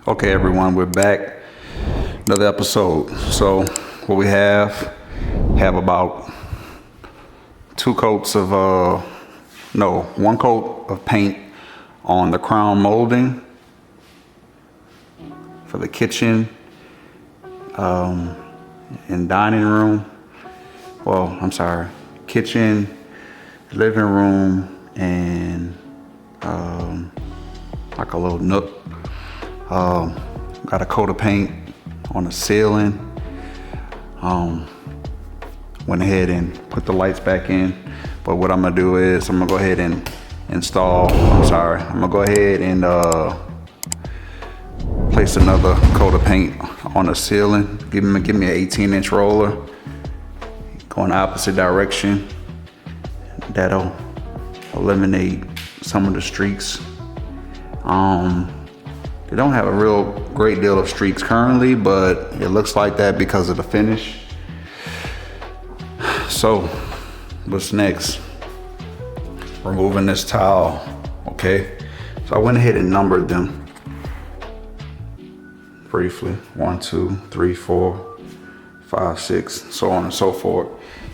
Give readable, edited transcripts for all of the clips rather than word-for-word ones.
Okay, everyone, we're back. Another episode. So what we have about one coat of paint on the crown molding for the kitchen and dining room. Well, I'm sorry, kitchen, living room, and like a little nook. Got a coat of paint on the ceiling. Went ahead and put the lights back in. But what I'm gonna do is I'm gonna go ahead and I'm gonna go ahead and place another coat of paint on the ceiling. Give me an 18-inch roller. Go in the opposite direction. That'll eliminate some of the streaks. They don't have a real great deal of streaks currently, but it looks like that because of the finish. So, what's next? Removing this towel, okay? So I went ahead and numbered them briefly. 1, 2, 3, 4, 5, 6, so on and so forth.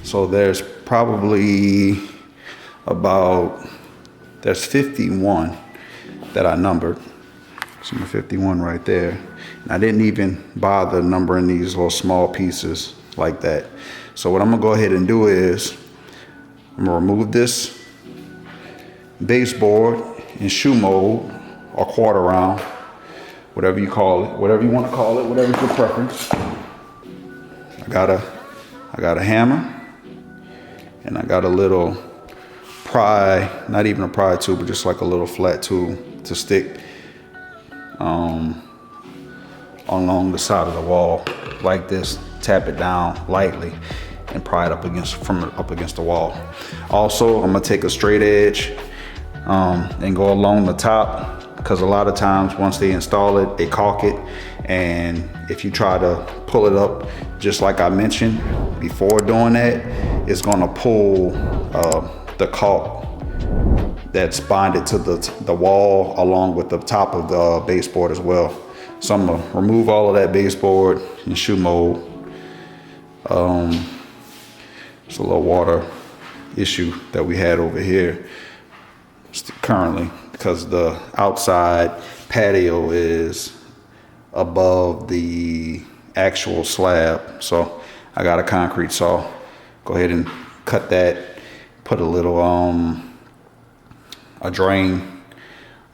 So there's probably there's 51 that I numbered. So 51 right there. And I didn't even bother numbering these little small pieces like that. So what I'm gonna go ahead and do is I'm gonna remove this baseboard in shoe mold or quarter round, whatever you call it, whatever you want to call it, whatever's your preference. I got a hammer, and I got a little pry, not even a pry tool, but just like a little flat tool to stick along the side of the wall like this. Tap it down lightly and pry it up against the wall. Also, I'm gonna take a straight edge and go along the top, because a lot of times once they install it, they caulk it, and if you try to pull it up just like I mentioned before doing that, it's gonna pull the caulk that's bonded to the wall along with the top of the baseboard as well. So I'm gonna remove all of that baseboard and shoe mold. It's a little water issue that we had over here currently, because the outside patio is above the actual slab. So I got a concrete saw. Go ahead and cut that, put a little a drain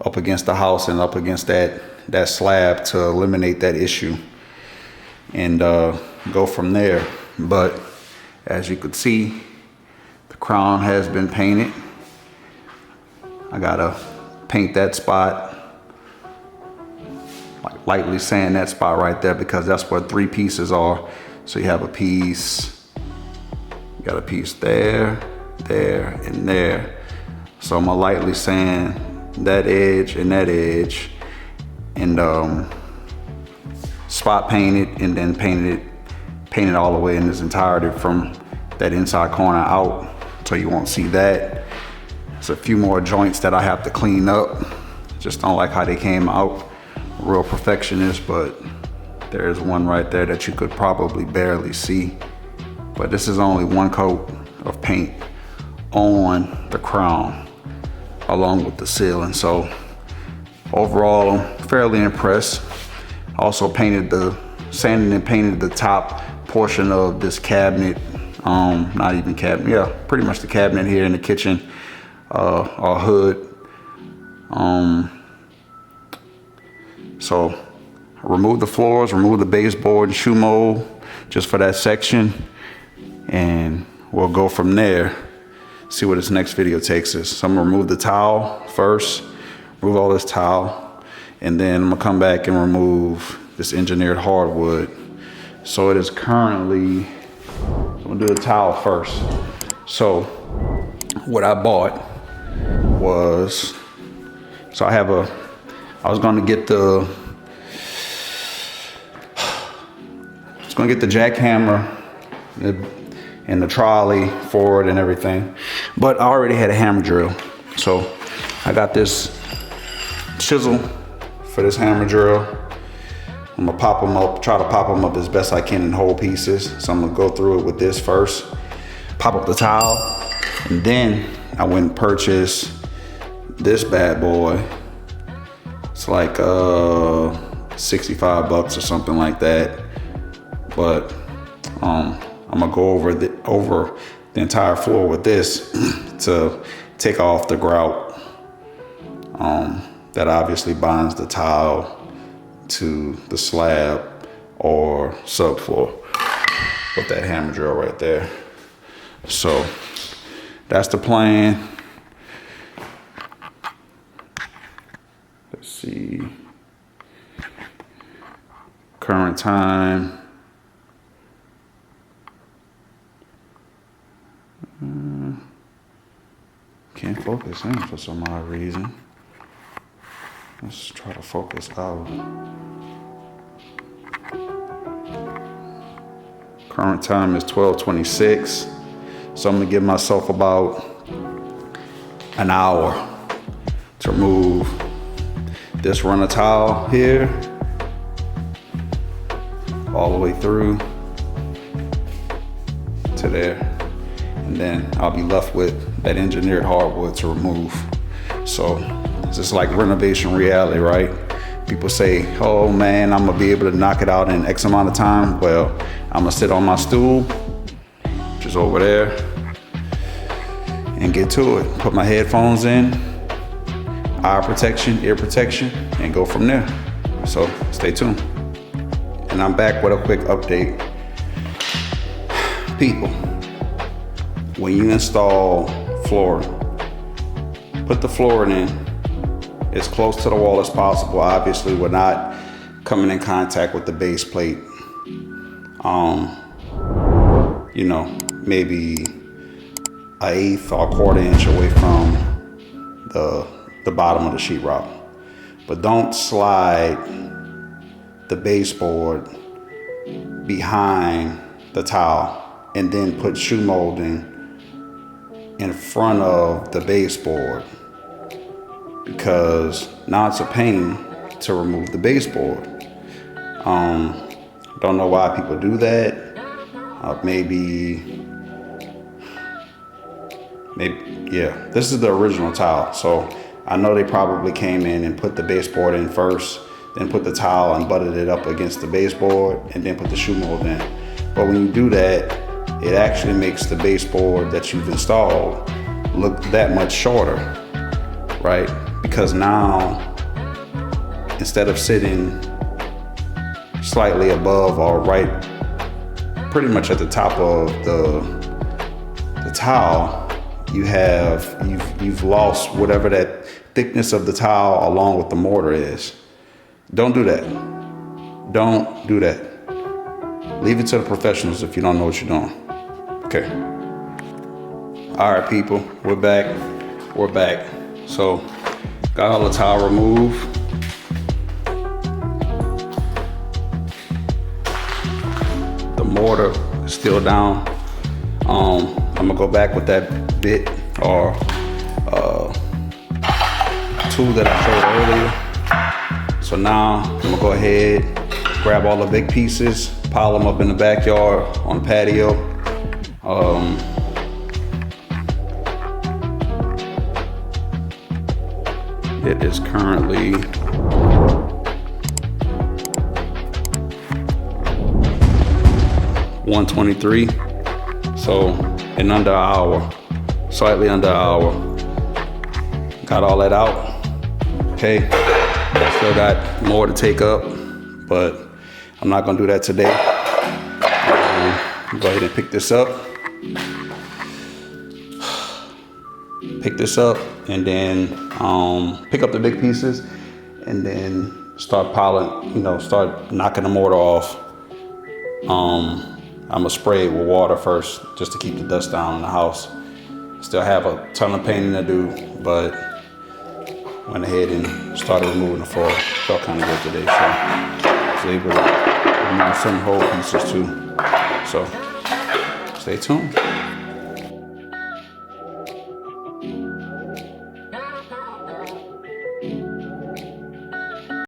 up against the house and up against that slab to eliminate that issue, and go from there. But as you could see, the crown has been painted. I gotta paint that spot, like lightly sand that spot right there, because that's where 3 pieces are. So you have a piece, you got a piece there, there, and there. So I'm gonna lightly sand that edge and that edge, and spot paint it, and then paint it all the way in its entirety from that inside corner out, so you won't see that. There's a few more joints that I have to clean up. Just don't like how they came out. Real perfectionist, but there's one right there that you could probably barely see. But this is only 1 coat of paint on the crown along with the ceiling. So overall, I'm fairly impressed. Also sanded and painted the top portion of this cabinet. Not even cabinet, yeah, pretty much the cabinet here in the kitchen, or hood. So remove the floors, remove the baseboard and shoe mold just for that section, and we'll go from there. See where this next video takes us. So I'm gonna remove the towel first, remove all this towel, and then I'm gonna come back and remove this engineered hardwood. So it is currently, I'm gonna do the towel first. So what I bought was, I was gonna get the jackhammer and the trolley for it and everything, but I already had a hammer drill. So I got this chisel for this hammer drill. I'm gonna pop them up, try to pop them up as best I can in whole pieces. So I'm gonna go through it with this first, pop up the tile, and then I went and purchased this bad boy. It's like 65 bucks or something like that. But I'm gonna go over the entire floor with this to take off the grout that obviously binds the tile to the slab or subfloor with that hammer drill right there. So that's the plan. Let's see. Current time. Can't focus in for some odd reason. Let's try to focus out. Current time is 12:26. So I'm gonna give myself about an hour to remove this run of tile here all the way through to there. And then I'll be left with that engineered hardwood to remove. So it's just like renovation reality, right? People say, oh man, I'm gonna be able to knock it out in X amount of time. Well, I'm gonna sit on my stool, which is over there, and get to it. Put my headphones in, eye protection, ear protection, and go from there. So stay tuned. And I'm back with a quick update. People, when you install flooring, put the flooring in as close to the wall as possible. Obviously, we're not coming in contact with the base plate. You know, maybe an eighth or a quarter inch away from the bottom of the sheetrock. But don't slide the baseboard behind the tile and then put shoe molding in front of the baseboard, because now it's a pain to remove the baseboard. Don't know why people do that. Maybe, yeah, this is the original tile. So I know they probably came in and put the baseboard in first, then put the tile and butted it up against the baseboard, and then put the shoe mold in. But when you do that, it actually makes the baseboard that you've installed look that much shorter, right? Because now, instead of sitting slightly above or right, pretty much at the top of the tile, you've lost whatever that thickness of the tile along with the mortar is. Don't do that. Don't do that. Leave it to the professionals if you don't know what you're doing. Okay. All right, people, we're back. We're back. So, got all the tile removed. The mortar is still down. I'm gonna go back with that bit or tool that I showed earlier. So now I'm gonna go ahead, grab all the big pieces, pile them up in the backyard on the patio. It is currently $1:23, so in under an hour, slightly under an hour. Got all that out. Okay, still got more to take up, but I'm not gonna do that today. Go ahead and pick this up. And then pick up the big pieces and then start piling, start knocking the mortar off. I'm gonna spray it with water first just to keep the dust down in the house. Still have a ton of painting to do, but went ahead and started removing the floor. Felt kind of good today, so I was able to remove some whole pieces too. So stay tuned.